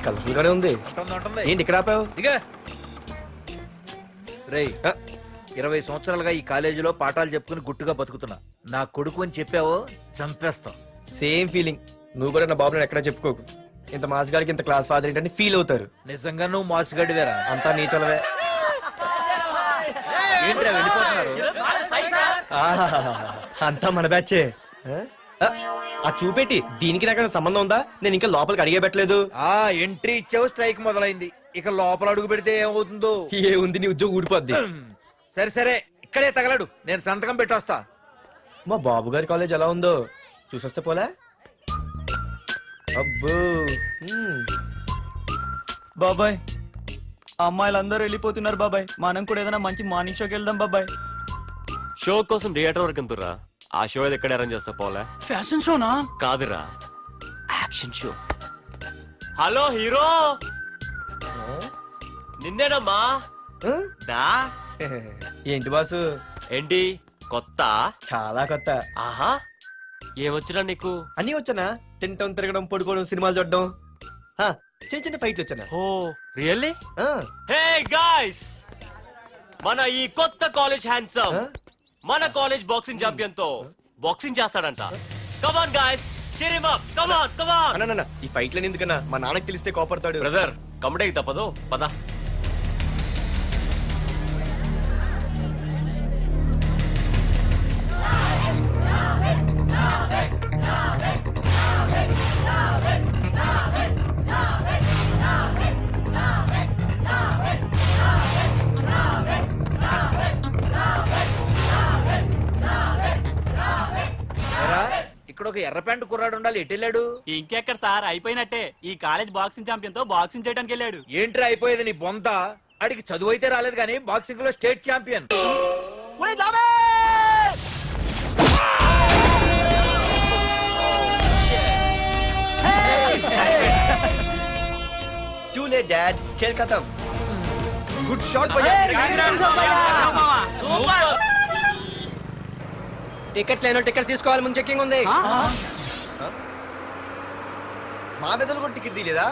Colourful గానే ఉంది. ఏంటి ఇక్కడ ఆపావు? రేయ్ 20 సంవత్సరాలుగా ఈ కాలేజీలో పాఠాలు చెప్పుకుని గుట్టుగా బతుకుతున్నా. నా కొడుకు అని చెప్పావో చంపేస్తాం. Same feeling. నువ్వు కూడా నా బాబు ఎక్కడా చెప్పుకోకు. ఇంత మాస్ గారికి ఇంత క్లాస్ ఫాదర్ ఏంటని ఫీల్ అవుతారు. నిజంగా నువ్వు మాసుగడివేరా? అంతా నీ చలవే. ఏంట్రా వెళ్ళిపోతున్నారు? అంతా మన బ్యాచే. ఆ చూపెట్టి దీనికి నాకు సంబంధం ఉందా? నేను ఇంకా లోపలికి అడిగే పెట్టలేదు. ఎంట్రీ ఇచ్చావు, స్ట్రైక్ మొదలైంది. ఇక లోపల అడుగు పెడితే ఏమవుతుందో? ఏ ఉంది, నీ ఉద్యోగం ఊడిపోద్ది. సరే సరే, ఇక్కడే తగలడు, నేను సంతకం పెట్టొస్తా. మా బాబు గారి కాలేజ్ ఎలా ఉందో చూసొస్తే పోలే. అబ్బో బాబాయ్, అమ్మాయిలందరూ వెళ్ళిపోతున్నారు బాబాయ్. మనం కూడా ఏదైనా మంచి మార్నింగ్ షోకి వెళ్దాం బాబాయ్. షో కోసం థియేటర్ వరకు ఎంతురా? ఆ షో ఏది ఎక్కడ అరేంజ్ చేస్తా పోలే? ఫ్యాషన్ షోనా? కాదురా, యాక్షన్ షో. హలో హీరో, నిన్నేనమ్మా. దా. ఏంటి బాసు? ఏంటి కొత్త? చాలా కొత్త. ఆహా, ఏమొచ్చినా నీకు? అన్నీ వచ్చానా? తింటం, తిరగడం, పడుకోవడం, సినిమాలు చూడడం, చిన్న చిన్న ఫైట్లు వచ్చానా? ఓ రియల్లీ? హే గాయ్స్, మన ఈ కొత్త కాలేజ్ హ్యాండ్సమ్ మన కాలేజ్ బాక్సింగ్ ఛాంపియన్ తో బాక్సింగ్ చేస్తాడంట. Come on guys, cheer him up. Come on come on. అన్న ఈ ఫైట్లని ఎందుకన్నా? మా నాన్నకి తెలిస్తే కోపడతాడు. బ్రదర్, కమడేకి తప్పదు, పద. ఇక్కడ ఒక ఎర్ర ప్యాంటు కుర్రాడు ఉండాలి, ఎటు వెళ్ళాడు? ఇంకెక్కడ సార్, అయిపోయినట్టే. ఈ కాలేజ్ బాక్సింగ్ ఛాంపియన్ తో బాక్సింగ్ చేయడానికి వెళ్ళాడు. ఏంట్రా అయిపోయేది నీ బొంత? అడిగి చదువు అయితే రాలేదు కానీ బాక్సింగ్ లో state champion. Too late, Dad. खेल खत्म. Good shot, भैया. టికెట్స్ లేనో టికెట్స్ తీసుకోవాలి, ముందు చెక్కింగ్ ఉంది. మా పెద్దలు కూడా టికెట్ తీయలేదా?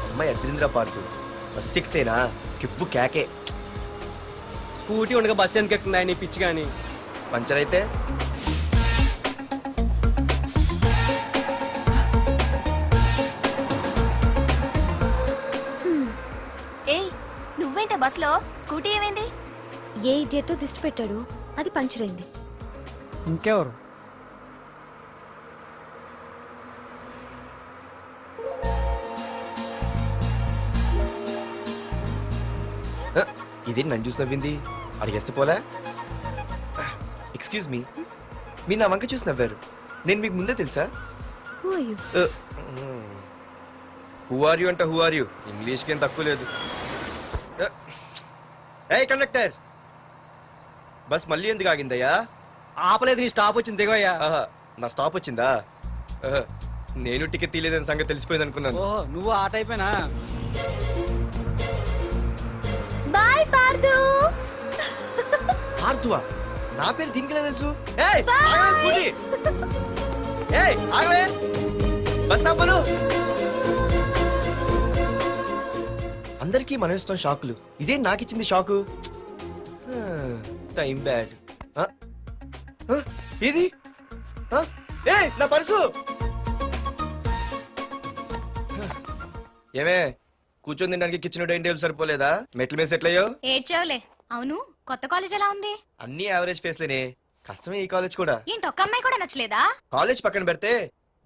అమ్మాయి అద్రింద్ర పార్తు బస్ ఎక్కితేనా కిప్పు కేకే. స్కూటీ ఉండగా బస్సు ఎందుకు ఎక్కుతున్నాయి నీ పిచ్చి కానీ? పంచర్ అయితే నువ్వేంటే బస్సులో? స్కూటీ ఏమైంది? ఏ ఇడియట్తో దిష్టి పెట్టాడు, అది పంచర్ అయింది. ఇంకెవరు? ఇదే నన్ను చూసి నవ్వింది, అడిగేస్తే పోలే. ఎక్స్క్యూజ్ మీ, మీరు నా వంక చూసి నవ్వారు. నేను మీకు ముందే తెలుసా? హూ ఆర్ యూ అంటే హూ ఆర్ యూ, ఇంగ్లీష్కి ఏం తక్కువ లేదు. ఏ కండక్టర్, బస్ మళ్ళీ ఎందుకు ఆగిందయ్యా? ఆపలేదు, నీ స్టాప్ వచ్చింది, దిగోయ్యా. నా స్టాప్ వచ్చిందా? నేను టికెట్ తీయలేదని సంగతి తెలిసిపోయింది అనుకున్నాను. ఓహో, నువ్వు ఆ టైపేనా? బాయ్ పార్దు. పార్థువా? నా పేరు దీనికి తెలుసు. స్కూటీ బస్ ఆపను. అందరికీ మనం ఇస్తాం షాకులు, ఇదే నాకిచ్చింది షాకు. Time bad. ఇది నా పర్సు. ఏమే కూర్చొని తినడానికి కిచెన్ డైనింగ్ టేబుల్ సరిపోలేదా? మెట్ల మీద సెట్ అయ్యో. ఏడ్చావులే. అవును, కొత్త కాలేజ్ ఎలా ఉంది? అన్ని యావరేజ్ ఫేస్లేనే, కష్టమే ఈ కాలేజ్ కూడా. ఏంటి, ఒక్క అమ్మాయి కూడా నచ్చలేదా? కాలేజ్ పక్కన పెడితే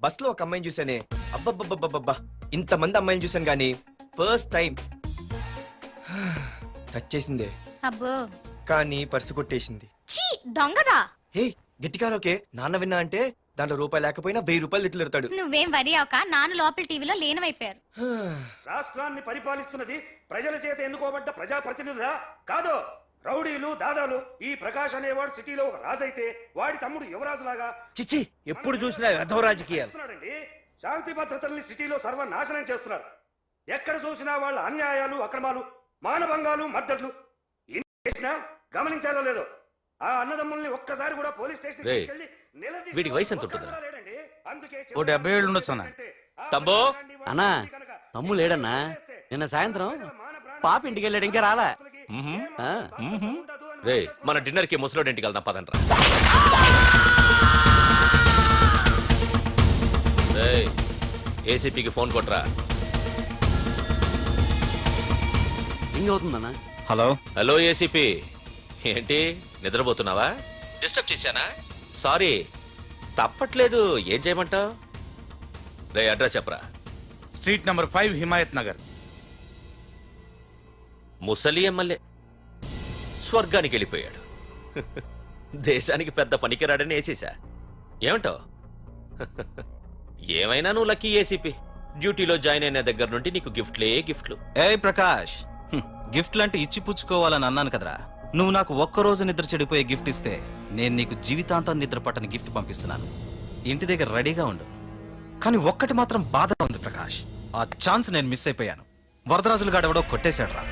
బస్ లో ఒక అమ్మాయిని చూసానే, అబ్బబ్బబ్బబ్బబ్బా ఇంతమంది అమ్మాయిని చూసాను గానీ ఫస్ట్ టైం టచ్ చేసిందే. అబ్బో, కానీ పర్సు కొట్టేసింది. చీ దొంగదా. హే గట్టిగా ఓకే, నాన్న విన్నా అంటే దాంట్లో రూపాయి లేకపోయినా 1000 రూపాయలు ఇట్లెడతాడు. నువ్వేం వరి అవక, నాన్న లోపల టీవీలో లేనవైపోయారు. రాష్ట్రాన్ని పరిపాలిస్తున్నది ప్రజల చేత ఎన్నుకోబడ్డ ప్రజాప్రతినిధులా కాదు, రౌడీలు దాదాలు. ఈ ప్రకాష్ అనేవాడు సిటీలో ఒక రాజైతే వాడి తమ్ముడు యువరాజులాగా చిచ్చి ఎప్పుడు చూసినా వెధవ రాజకీయాలు. శాంతి భద్రతల్ని సిటీలో సర్వనాశనం చేస్తున్నారు. ఎక్కడ చూసినా వాళ్ళ అన్యాయాలు, అక్రమాలు, మానభంగాలు, మద్దతులు. చేసినా గమనించారో లేదో ఆ అన్నదమ్ముల్ని ఒక్కసారి కూడా పోలీస్ స్టేషన్ రేయ్, వీడికి వయసు ఎంత ఉంటుందిరా? ఓ 70 ఏళ్ళు ఉండొచ్చు అన్న. తమ్ముడు? అన్నా తమ్ము లేడన్నా నిన్న సాయంత్రం పాప ఇంటికి వెళ్ళాడు ఇంకా రాలా ఆ, రే మన డిన్నర్ కి ముసలోడి ఇంటికి వెళ్దాం పదండ్రా. రేయ్, ఏసీపీకి ఫోన్ కొట్రా. రింగ్ అవుతుందన్నా హలో హలో ఏసీపీ, ఏంటి నిద్రపోతున్నావా? డిస్టర్బ్ చేశానా? సారీ, తప్పట్లేదు. ఏం చేయమంటావు? రే అడ్రస్ చెప్పరా. Street number 5 Himayat Nagar. ముసలి ఎమ్మెల్యే స్వర్గానికి వెళ్ళిపోయాడు. దేశానికి పెద్ద పనికిరాడని వేసేసా. ఏమంటావు? ఏమైనా నువ్వు లక్కీ ఏసీపీ. డ్యూటీలో జాయిన్ అయిన దగ్గర నుండి నీకు గిఫ్ట్లు. ఏ ప్రకాష్, గిఫ్ట్ లాంటి ఇచ్చి పుచ్చుకోవాలని అన్నాను కదరా. నువ్వు నాకు ఒక్కరోజు నిద్ర చెడిపోయే గిఫ్ట్ ఇస్తే నేను నీకు జీవితాంతం నిద్ర పట్టని గిఫ్ట్ పంపిస్తున్నాను. ఇంటి దగ్గర రెడీగా ఉండు. కానీ ఒక్కటి మాత్రం బాధగా ఉంది ప్రకాష్, ఆ ఛాన్స్ నేను మిస్ అయిపోయాను. వరదరాజులు గాడెవడో కొట్టేశాడ్రా.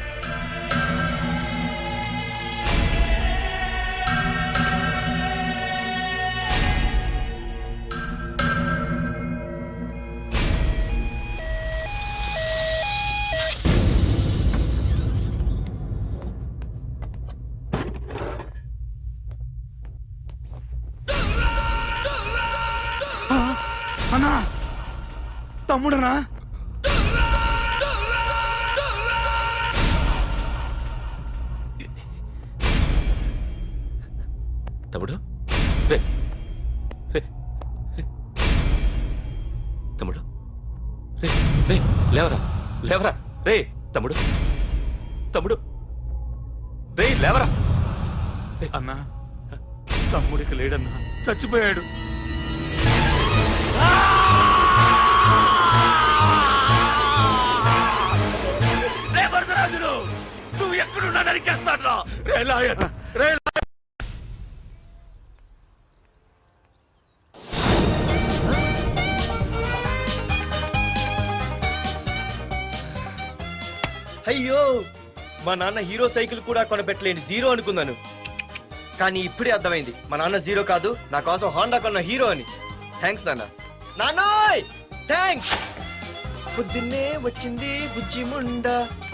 అన్నా, తమ్ముడనా? తమ్ముడు? రే రే రే. తమ్ముడు? రే రే లేవరా లేవరా. రే తమ్ముడు రే లేవరా. అన్నా, తమ్ముడికి లేడన్నా, చచ్చిపోయాడు. రే వరదరాజులు, నువ్వు ఎక్కడున్నా నరికేస్తాడ్రా. రే లాయర్, రే అయ్యో, మా నాన్న హీరో సైకిల్ కూడా కొనబెట్టలేని జీరో అనుకున్నాను. కానీ ఇప్పుడే అర్థమైంది, మా నాన్న జీరో కాదు, నా కోసం హోండా కొన్న హీరో అని. థ్యాంక్స్ నాన్న. నాన్నోయ్ థ్యాంక్స్. పొద్దున్నే వచ్చింది బుజ్జి ముండ,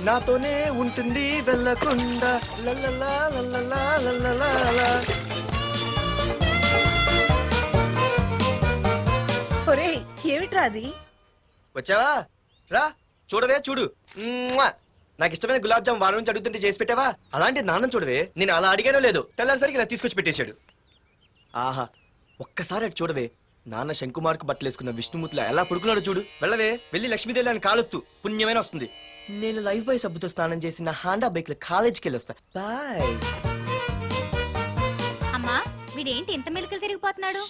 నాతోనే ఉంటుంది వెళ్ళకుండా. లల్లలా లల్లలా లల్లలా. ఒరేయ్ ఏమిట్రా అది? వచ్చావా? రా చూడవే, చూడు. మ్మ్వా! నాకు ఇష్టమైన గులాబ్ జామ్ వారం నుంచి అడుగుతుంటే చేసి పెట్టావా? అలాంటి నాన్న చూడవే, నేను అలా అడిగానో లేదు, తెల్లారిసరికి ఇలా తీసుకొచ్చి పెట్టేశాడు. ఆహా, ఒక్కసారి అటు చూడవే, నాన్న శంకుమార్కు బట్టలు వేసుకున్న విష్ణుమూర్తిలా ఎలా పడుకున్నాడు చూడు. వెళ్ళవే, వెళ్ళి లక్ష్మీదేవి అని కాలొత్తు, పుణ్యమైన వస్తుంది. నేను లైఫ్ బాయ్ సబ్బుతో స్నానం చేసి నా హాండా బైక్ లో కాలేజీకి వెళ్ళొస్తా. బాయ్. అమ్మా వీడేంటి ఇంత మెలికలు తిరిగిపోతున్నాడు?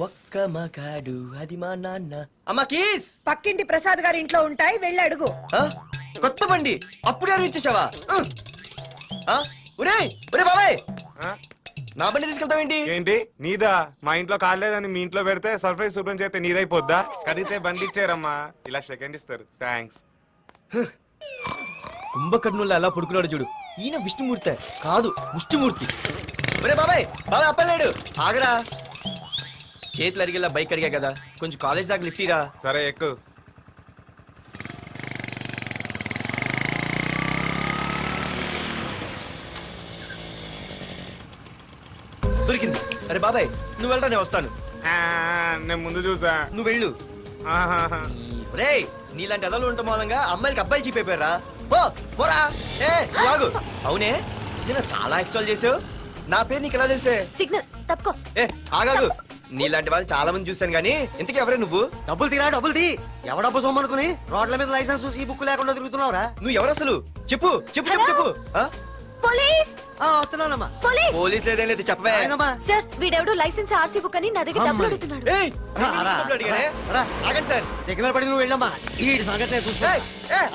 ఒక్క మగాడు అది మా నాన్న. అమ్మా కీస్. పక్కింటి ప్రసాద్ గారి ఇంట్లో ఉంటాయి, వెళ్ళి అడుగు. ఆ? కొత్త బండి అప్పుడే అనిపించేసావా? ఒరే బాబాయ్, నా బండి తీసుకెళ్తావేంటి? ఏంటి నీదా? మా ఇంట్లో కాలేదని మీ ఇంట్లో పెడితే సర్ప్రైజ్ శుభ్రం చేస్తే నీదైపోద్దా? కడిగితే బండి ఇచ్చారమ్మా, ఇలా సెకండ్ ఇస్తారు. థ్యాంక్స్. కుంభకర్ణుల్లో ఎలా పడుకున్నాడు చూడు. ఈయన విష్ణుమూర్తి కాదు, ముష్టిమూర్తి. ఒరే బాబాయ్, బాబాయ్ అప్పలేడు, ఆగరా. చేతులు అడిగేలా బైక్ అడిగా కదా, కొంచెం కాలేజ్ దాకా లిఫ్ట్ ఇరా. సరే ఎక్కు. దొరికింది. అరే బాబాయ్ నువ్వు వెళ్ళరా, నేను వస్తాను. నేను ముందు చూసా. నువ్వు వెళ్ళు. ఆహాహా. రే నీలాంటి అదలు ఉండటం మూలంగా అమ్మాయిలకి అబ్బాయిలు చీపైపోయారా? పోరా. ఏ నువ్వు ఆగు. అవునే, నేను చాలా ఎక్స్ట్రాల్ చేసావు. నా పేరు నీకు ఎలా తెలిసే? సిగ్నల్ తప్పుకో. ఏ ఆగాగు. నీలాంటి వాళ్ళు చాలా మంది చూశాను గానీ ఇంతకీ ఎవరే నువ్వు? డబ్బులు తీరా డబ్బులు తీ. ఎవడబ్బు సొమ్మనుకుని రోడ్ల మీద లైసెన్స్ చూసి ఈ బుక్ లేకుండా తిరుగుతున్నావురా? నువ్వు ఎవరు అసలు? చెప్పు చెప్పు చెప్పు చెప్పు. ఆ? పోలీస్ వస్తున్నానమ్మా. పోలీస్ పోలీస్ లేదేం లేదు, చెప్పవే. సార్, వీడెవడు లైసెన్స్ ఆర్సీ బుక్ అని నా దగ్గర డబ్బులు అడుగుతున్నాడు. ఏయ్, డబ్బులు అడిగానే? ఆగండి సార్. సిగ్నల్ పడి నువ్వు వెళ్ళమ్మా. ఈ సంగతి చూసుకో. ఏయ్,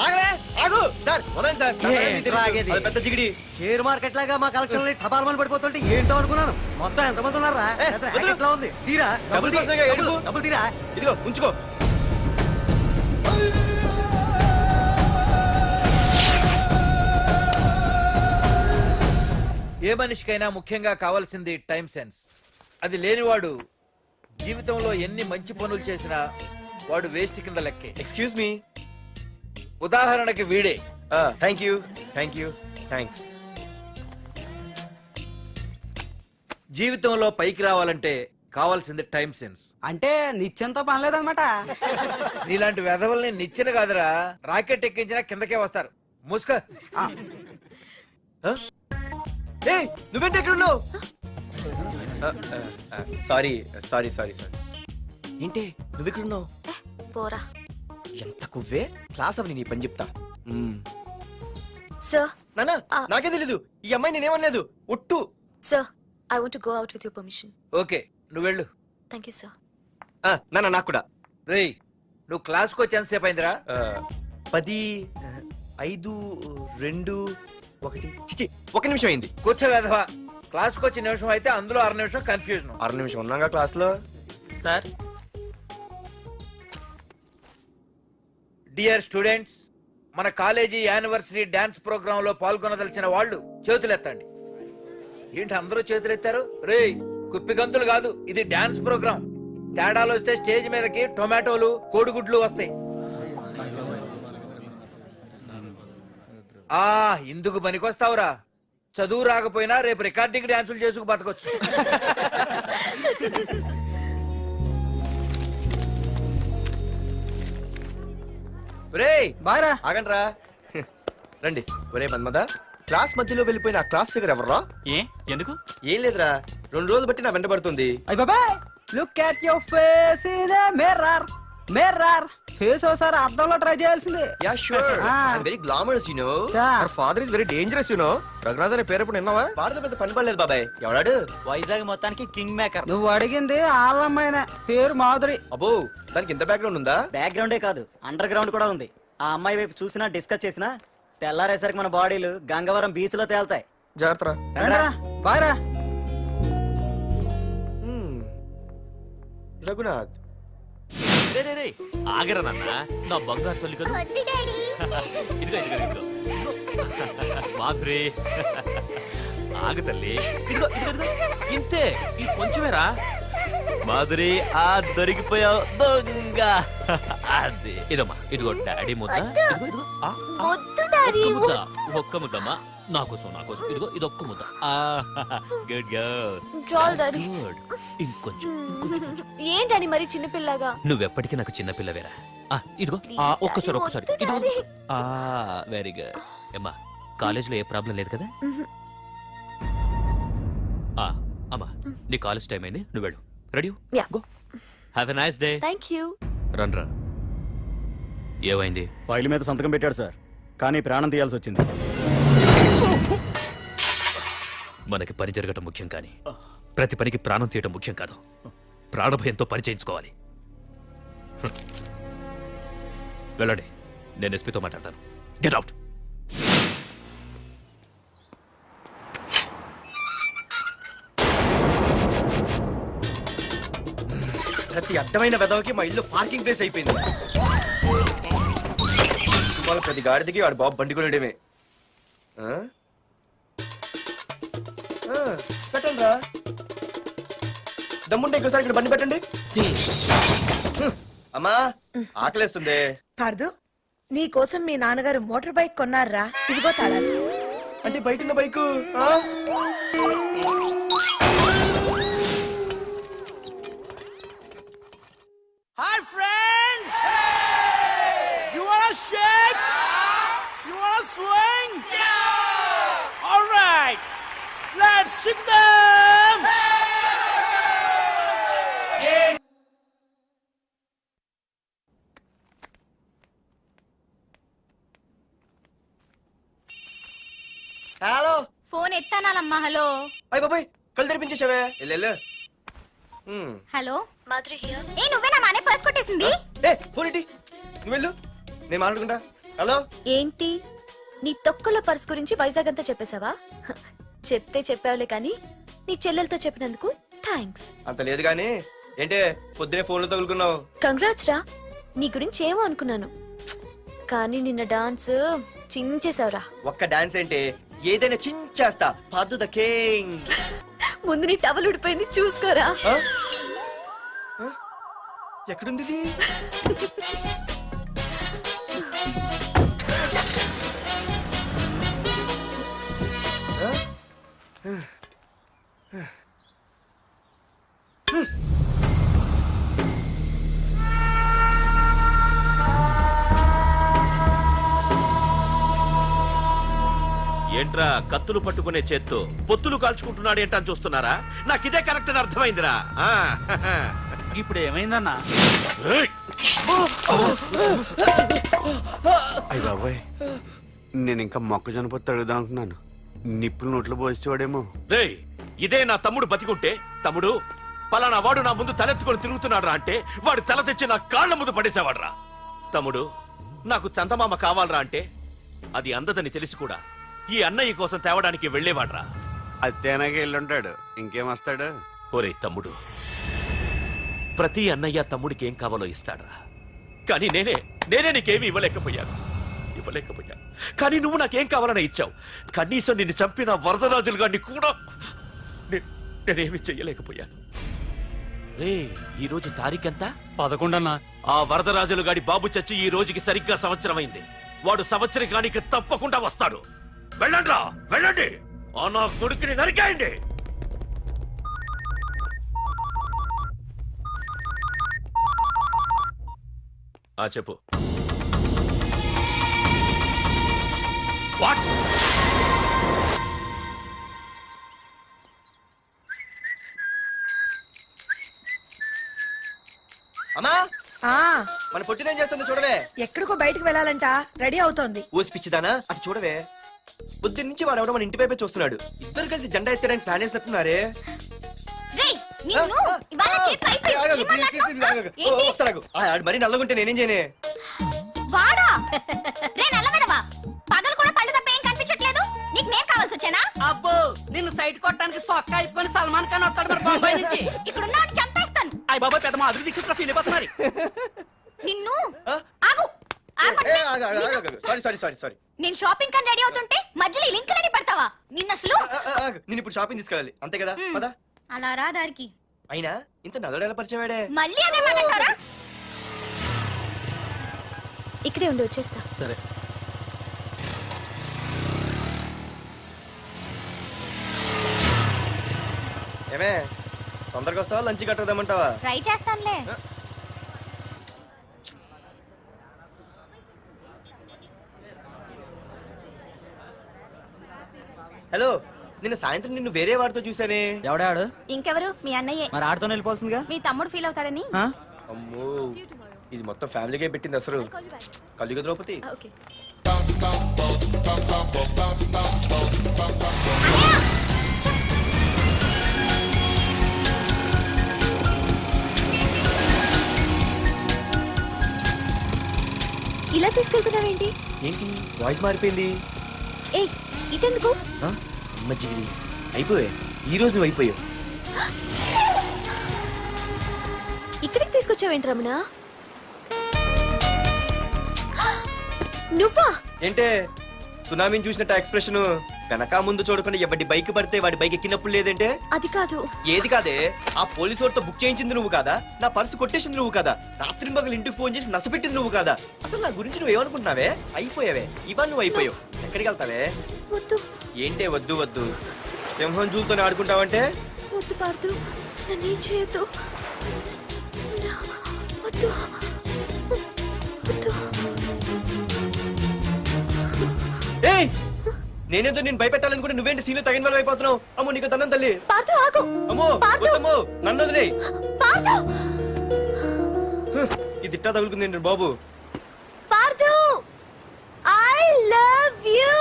ఆగవే, ఆగు. సార్ వదండి సార్, నా పని మీకు తెలుసు. ఆగేది. అది పెద్ద జిగిడి. షేర్ మార్కెట్ లాగా మా కలెక్షన్ టపాల్మని పడిపోతుంటే ఏంటో అనుకున్నాను. మొత్తం ఎంతమంది ఉన్నారా? వదలు. ఎట్లా ఉంది? తీరా డబ్బుల కోసమేగా ఏడుపు. డబ్బులు తీరా. ఇదిగో ఉంచుకో. ఏ మనిషికైనా ముఖ్యంగా కావాల్సింది టైం సెన్స్. అది లేనివాడు జీవితంలో ఎన్ని మంచి పనులు చేసినా వాడు వేస్ట్ కింద లెక్కే. Excuse me. ఉదాహరణకి వీడే. Thank you thanks. జీవితంలో పైకి రావాలంటే కావాల్సింది టైం సెన్స్. అంటే నిత్యంతో పనిలేదన్నమాట. నీలాంటి వెధవల్ని నిచ్చెన కాదురా, రాకెట్ ఎక్కించినా కిందకే వస్తారు. మూసుక. నువ్వేంటి ఎక్కడ ఉన్నావు? సారీ. ఏంటి నువ్వు ఇక్కడ ఉన్నావు? పోరా. ఎంత కువ్వే. క్లాస్ అవని నీ పని చెప్తా. సార్ నానా నాకేం తెలీదు. ఈ అమ్మాయి నేనేమనలేదు. ఒట్టు. Sir I want to go out with your permission. Okay, నువ్వు వెళ్ళు. Thank you sir. నానా నాకు కూడా. రేయ్, నువ్వు క్లాస్కి వచ్చి ఎంతసేపు అయిందిరా? 10, 5, 2, 1 చిచి 1 నిమిషం అయింది. కూర్చో వెధవా. క్లాస్కి వచ్చి నిమిషం అయితే అందులో 6 నిమిషం కన్ఫ్యూజన్. 6 నిమిషం ఉన్నాగా క్లాస్ లో. సార్ డియర్ స్టూడెంట్స్, మన కాలేజీ యానివర్సరీ డాన్స్ ప్రోగ్రామ్ లో పాల్గొనదలిచిన వాళ్ళు చేతులెత్తండి. ఏంటి అందరూ చేతులెత్తారు? రేయ్, కుప్పి గంతులు కాదు, ఇది డాన్స్ ప్రోగ్రామ్. తేడాలు వస్తే స్టేజ్ మీదకి టొమాటోలు, కోడిగుడ్లు వస్తాయి. ఇందుకు పనికొస్తావురా. చదువు రాకపోయినా రేపు రికార్డింగ్ డాన్సులు చేసుకు బతకొచ్చు. బాయ్రా. ఆగండ్రా. రండి. ఒరే మన్మద, క్లాస్ మధ్యలో వెళ్ళిపోయిన ఆ క్లాస్ ఫిగర్ ఎవర్రా? ఎందుకు? ఏం లేదురా, 2 రోజులు బట్టి నా వెంట పడుతుంది. అయ్య బాబాయ్, look at your face in a mirror. Face ఒకసారి అద్దంలో ట్రై చేయాల్సింది. Yeah sure. I very glamorous you know. Our father is very dangerous you know. Raghunath అనే పేరు ఎప్పుడు విన్నావా? వాడితో పెద్ద పని పడలేదు బాబాయ్. ఎవడాడు? వైజాగ్ మొత్తానికి కింగ్ మేకర్. నువ్వు అడిగింది ఆళ్ళమ్మాయినే, పేరు మాధురి. అబ్బో, దానికి ఇంత బ్యాక్గ్రౌండ్ ఉందా? బ్యాక్గ్రౌండే కాదు, అండర్ గ్రౌండ్ కూడా ఉంది. ఆ అమ్మాయి వైపు చూసినా డిస్కస్ చేసినా తెల్లారేసరికి మన బాడీలు గంగవరం బీచ్ లో తేల్తాయి. జాగ్రత్త. బాయ్రా. రఘునాథ్. రే ఆగరా నాన్న, నా బంగారు తల్లి కదా. ఇదిగో మాధురి, ఆగు తల్లి. ఇదిగో ఇంతే, ఇది కొంచెమేరా. మాధురి, దొరికిపోయావు దొంగ. అది ఇదమ్మా, ఇదిగో డాడీ ముద్ద. ఇదిగో ఒక్క ముద్దమ్మా, నా కోసం. ఇదిగో ఇది ఒక్క ముద్ద. Good girl. ఇంకొంచెం. ఏంటని మరి చిన్నపిల్లగా? నువ్వెప్పటికీ నాకు చిన్న పిల్లవేరా. ఇదిగో ఒక్కసారి ఇదిగో. Very good. అమ్మా, కాలేజీలో ఏ ప్రాబ్లం లేదు కదా? అమ్మా, నీ కాలేజ్ టైం అయింది, నువ్వు వెళ్ళు. Ready? Go. Have a nice day. Thank you. రా. ఏమైంది? ఫైల్ మీద సంతకం పెట్టాడు సార్, కానీ ప్రాణం తీయాల్సి వచ్చింది. మనకి పని జరగటం ముఖ్యం, కానీ ప్రతి పనికి ప్రాణం తీయటం ముఖ్యం కాదు. ప్రాణభయంతో పని చేయించుకోవాలి. వెళ్ళండి, నేను ఎస్పీతో మాట్లాడతాను. Get out. ప్రతి అడ్డమైన వెదవకి మా ఇల్లు పార్కింగ్ ప్లేస్ అయిపోయింది. వాళ్ళ ప్రతి గాడిదకి వాడు బాబు బండి కొనడమే. పెట్టండి రా. దమ్ముంటే ఇంకోసారి ఇక్కడ బండి పెట్టండి. అమ్మా, ఆకలేస్తుంది. పార్దు, నీ కోసం మీ నాన్నగారు మోటార్ బైక్ కొన్నారా? ఇదిగో తాళాలు. అంటే బయట ఉన్న bike. Hi friends, you want shake, you want swing, alright, let's shake them. Hello. Phone ఎత్తానాలమ్మా. హలో. అయ్య బాబాయ్, కళ్ళు తెరిపించేసావే. వెళ్ళు. Hello Madhuri here. ఏ నువ్వే నా మానే పర్స్ కొట్టేసింది. ఫోన్ ఏంటి? నువ్వు వెళ్ళు, నేను మాట్లాడుకుంటా. హలో. ఏంటి, నీ తొక్కల పర్స్ గురించి వైజాగ్ అంతా చెప్పేశావా? చెప్తే చెప్పావులే కానీ నీ చెల్లెలతో చెప్పినందుకు థ్యాంక్స్. అంత లేదు కానీ ఏంటే పొద్దునే ఫోన్లో తగులుకున్నావు? కంగ్రాట్స్ రా. నీ గురించి ఏమో అనుకున్నాను, కానీ నిన్న డాన్స్ చించేశావురా. ఒక్క డాన్స్ ఏంటి, ఏదైనా చించేస్తా పార్దు ద కింగ్. ముందు నీ టవల్ ఉడిపోయింది చూసుకోరా. ఎక్కడుంది ఇది? ఏంట్రా కత్తులు పట్టుకునే చేత్తో పొత్తులు కాల్చుకుంటున్నాడు ఏంటని చూస్తున్నారా? నాకు ఇదే కరెక్ట్ అని అర్థమైందిరా. ఇప్పుడు ఏమైందన్నా? ఏయ్! అయ్య బాబాయ్, నేను ఇంకా మొక్కజొన్న పొత్తు అడుగుదాం అనుకున్నాను. నిప్పులు నోట్లో పోసేవాడేమో. రేయ్, ఇదే నా తమ్ముడు బతికుంటే, తమ్ముడు పలానా వాడు నా ముందు తలెత్తుకొని తిరుగుతున్నాడురా అంటే వాడు తల తెచ్చి నా కాళ్ళ ముందు పడేసేవాడ్రా. తమ్ముడు నాకు చందమామ కావాలరా అంటే అది అందదని తెలిసి కూడా ఈ అన్నయ్య కోసం తేవడానికి వెళ్లేవాడ్రా. అత్తేనాగే వెళ్ళుంటాడు, ఇంకేం వస్తాడు? ఒరే తమ్ముడు, ప్రతి అన్నయ్య తమ్ముడికి ఏం కావాలో ఇస్తాడ్రా. కానీ నేనే నీకేమీ ఇవ్వలేకపోయాను. కానీ నువ్వు నాకేం కావాలని ఇచ్చావు. కనీసం నిన్ను చంపిన వరదరాజులు గారిని కూడా నేనేమి చెయ్యలేకపోయాను. రే, ఈ రోజు తారీఖెంత? 11 అన్నా. ఆ వరదరాజులు గాడి బాబు చచ్చి ఈ రోజుకి సరిగ్గా సంవత్సరం అయింది. వాడు సంవత్సరానికి తప్పకుండా వస్తాడు. వెళ్ళండ్రా, వెళ్ళండి. ఆ నా కొడుకుని నరికేయండి. చెప్పు. వాట్? అమ్మా, ఆ మన పొట్టినేం చేస్తుంది చూడవే. ఎక్కడికో బయటకు వెళ్ళాలంట, రెడీ అవుతోంది. ఊసి పిచ్చిదానా, అటు చూడవే. బుద్ధి నుంచి వాడు ఎవడో మన ఇంటి వైపే చూస్తున్నాడు. ఇద్దరు కలిసి జెండా ఎత్తడానికి ప్లాన్ చేస్తున్నట్టున్నారే. రేయ్, నిన్ను ఇవాళ చేతులు అయిపోయి ఏం మాట్లాడుతున్నావ్? ఏంటి? మరి నల్లగుంటే నేనేం చేయనే? వాడా? రే నల్లవడవా, పగలు కూడా పళ్ళు తప్ప ఏం కనిపించట్లేదు. నీకు నేను కావాల్సి వచ్చానా? అబ్బో, నిన్ను సైట్ కొట్టడానికి సొక్క అయిపోయి సల్మాన్ ఖాన్ వస్తాడు మరి బొంబాయి నుంచి. ఇక్కడ ఉన్నాడు చంపేస్తాను. అయ్య బాబాయ్, పెద్ద మాధురి దీక్షితులు ఫీల్ అయిపోతున్నారు. నిన్ను ఆగు. సారీ. నేను షాపింగ్ కని రెడీ అవుతుంటే మధ్యలో ఈ లింకులని పెడతావా? నిన్న అసలు నేను ఇప్పుడు షాపింగ్ తీసుకెళ్ళాలి, అంతే కదా? పదా. అలా రా దారికి. అయినా ఇంత నల్లడేలా పరిచయం వాడే. మళ్ళీ అదే మాట్లాడతారా? ఇక్కడే ఉండి వచ్చేస్తా. సరే. ఏమే, తొందరగా వస్తావా? లంచ్ కట్టదామంటావా? ట్రై చేస్తానులే. హలో, నిన్న సాయంత్రం నిన్ను వేరే వాడితో చూసానే. ఎవడాడు? ఇంకెవరు? మీ అన్నయ్యే. మరి ఆడుతో వెళ్ళిపోవాల్సిందిగా. మీ తమ్ముడు ఫీల్ అవుతాడని. అమ్మో, ఇది మొత్తం ఫ్యామిలీకే పెట్టింది అసలు. కలియుగ ద్రౌపది. ఓకే. ఇలా తీసుకెళ్తున్నావేంటి? ఏంటి వాయిస్ మారిపోయింది? ఏ ఇటెందుకు? అమ్మ జీవి, అయిపోయా. ఈ రోజు నువ్వు అయిపోయావు. ఇక్కడికి తీసుకొచ్చావేంటి రమణ? నువ్వా? ఏంటే సునామీని చూసినట్టు ఎక్స్ప్రెషన్? వెనక ముందు చూడకుండా ఎవడి బైక్ పడితే వాడి బైక్ ఎక్కినప్పుడు లేదంటే? అది కాదు. ఏది కాదే? ఆ పోలీసు వాడితో బుక్ చేయించింది నువ్వు కాదా? నా పర్సు కొట్టేసింది నువ్వు కాదా? రాత్రి మగలు ఇంటికి ఫోన్ చేసి నసపెట్టింది నువ్వు కాదా? అసలు నా గురించి నువ్వు ఏమనుకుంటున్నావే? అయిపోయావే, ఇవాళ నువ్వు అయిపోయావు. ఎక్కడికి వెళ్తావే? వద్దు. ఏంటే వద్దు వద్దు? సింహం జూలతో ఆడుకుంటావంటే? వద్దు పార్దు, నన్నేం చేయొద్దు. వద్దు వద్దు. ఏయ్, నేనేదో నేను భయపెట్టాలనుకుంటే నువ్వేంటి సీన్లో తగిన వాళ్ళు అయిపోతున్నావు? అమ్మో, నీకు దండం తల్లి. పార్దు ఆగు. అమ్మో వద్దమ్మో, నన్ను వదిలే. పార్దు, ఇది ఇట్టా తగులుకుంది బాబు. పార్దు, ఐ లవ్ యూ.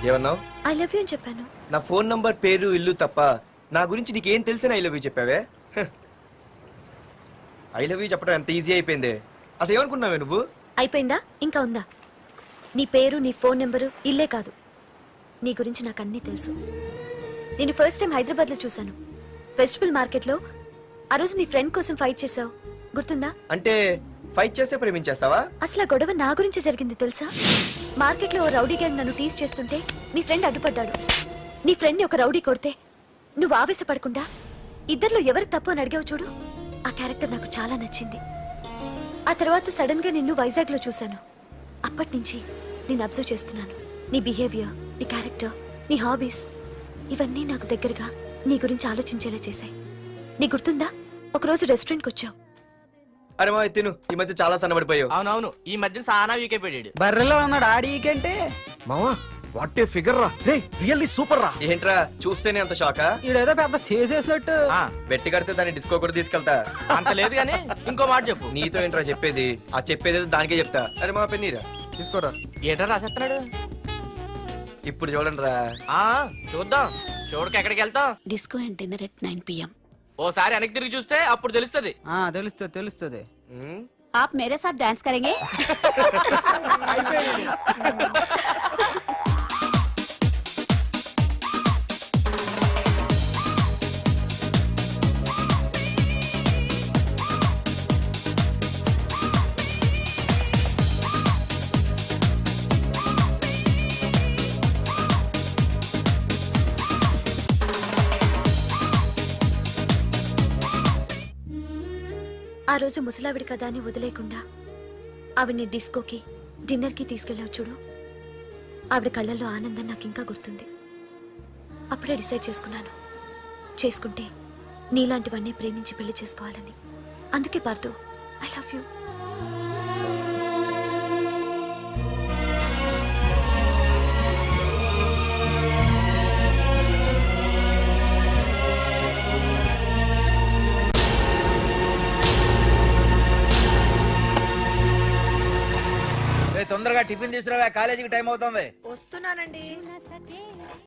ఏమన్నావు? ఐ లవ్ యూ అని చెప్పాను. నా ఫోన్ నంబర్, పేరు, ఇల్లు తప్ప నా గురించి నీకేం తెలిసిన ఐ లవ్ యూ చెప్పావే? ఐ లవ్ యూ చెప్పడం ఎంత ఈజీ అయిపోయింది. అసలు ఏమనుకున్నావే నువ్వు? అయిపోయిందా? ఇంకా ఉందా? నీ పేరు, నీ ఫోన్ నెంబరు, ఇల్లే కాదు, నీ గురించి నాకు అన్నీ తెలుసు. నేను ఫస్ట్ టైం హైదరాబాద్లో చూశాను, వెజిటబుల్ మార్కెట్లో. ఆ రోజు నీ ఫ్రెండ్ కోసం ఫైట్ చేశావు, గుర్తుందా? అంటే ఫైట్ చేస్తే ప్రేమించేస్తావా? అసలు ఆ గొడవ నా గురించి జరిగింది తెలుసా? మార్కెట్లో ఓ రౌడీ గ్యాంగ్ నన్ను టీజ్ చేస్తుంటే మీ ఫ్రెండ్ అడ్డుపడ్డాడు. నీ ఫ్రెండ్ని ఒక రౌడీ కొడితే నువ్వు ఆవేశపడకుండా ఇద్దరిలో ఎవరు తప్పు అని అడిగావు చూడు, ఆ క్యారెక్టర్ నాకు చాలా నచ్చింది. ఆ తర్వాత సడన్ గా నిన్ను వైజాగ్లో చూశాను. అప్పటి నుంచి నేను అబ్జర్వ్ చేస్తున్నాను. నీ బిహేవియర్, నీ క్యారెక్టర్, నీ హాబీస్ ఇవన్నీ నాకు దగ్గరగా నీ గురించి ఆలోచించేలా చేశాయి. నీ గుర్తుందా, ఒకరోజు రెస్టారెంట్కి వచ్చావు. అరే మా తిను, ఈ మధ్య చాలా సన్నబడిపోయావు. అవునవును, ఈ మధ్య సానా వీకే పెట్టాడు. బర్రెలో ఉన్నాడు ఆడికంటే. మావా వాట్ ఏ ఫిగర్ రా, రే రియల్లీ సూపర్ రా. ఏంట్రా చూస్తేనే అంత షాకా? ఈడేదో పెద్ద చేసేసినట్టు. బెట్టి కడితే దాన్ని డిస్కో కూడా తీసుకెళ్తా. అంత లేదు గానీ ఇంకో మాట చెప్పు. నీతో ఏంట్రా చెప్పేది? ఆ చెప్పేది దానికే చెప్తా. అరే మా పెన్నీరా తీసుకోరా. ఏటా రాసేస్తున్నాడు? ఇప్పుడు చూడండి రా. చూద్దాం. చూడక ఎక్కడికి వెళ్తాం? Disco and dinner at 9 PM. ఓసారి వెనక్కి తిరిగి చూస్తే అప్పుడు తెలుస్తది. తెలుస్తుంది తెలుస్తుంది. आप मेरे साथ डांस करेंगे? ఆ రోజు ముసలావిడి కదా అని వదిలేకుండా ఆవిడ్ని డిస్కోకి డిన్నర్కి తీసుకెళ్ళావు చూడు, ఆవిడ కళ్ళల్లో ఆనందం నాకు ఇంకా గుర్తుంది. అప్పుడే డిసైడ్ చేసుకుంటే నీలాంటివన్నీ ప్రేమించి పెళ్లి చేసుకోవాలని. అందుకే పార్థు, ఐ లవ్ యూ. తొందరగా టిఫిన్ తీసుకురావా, కాలేజీకి టైం అవుతుంది. వస్తున్నానండి.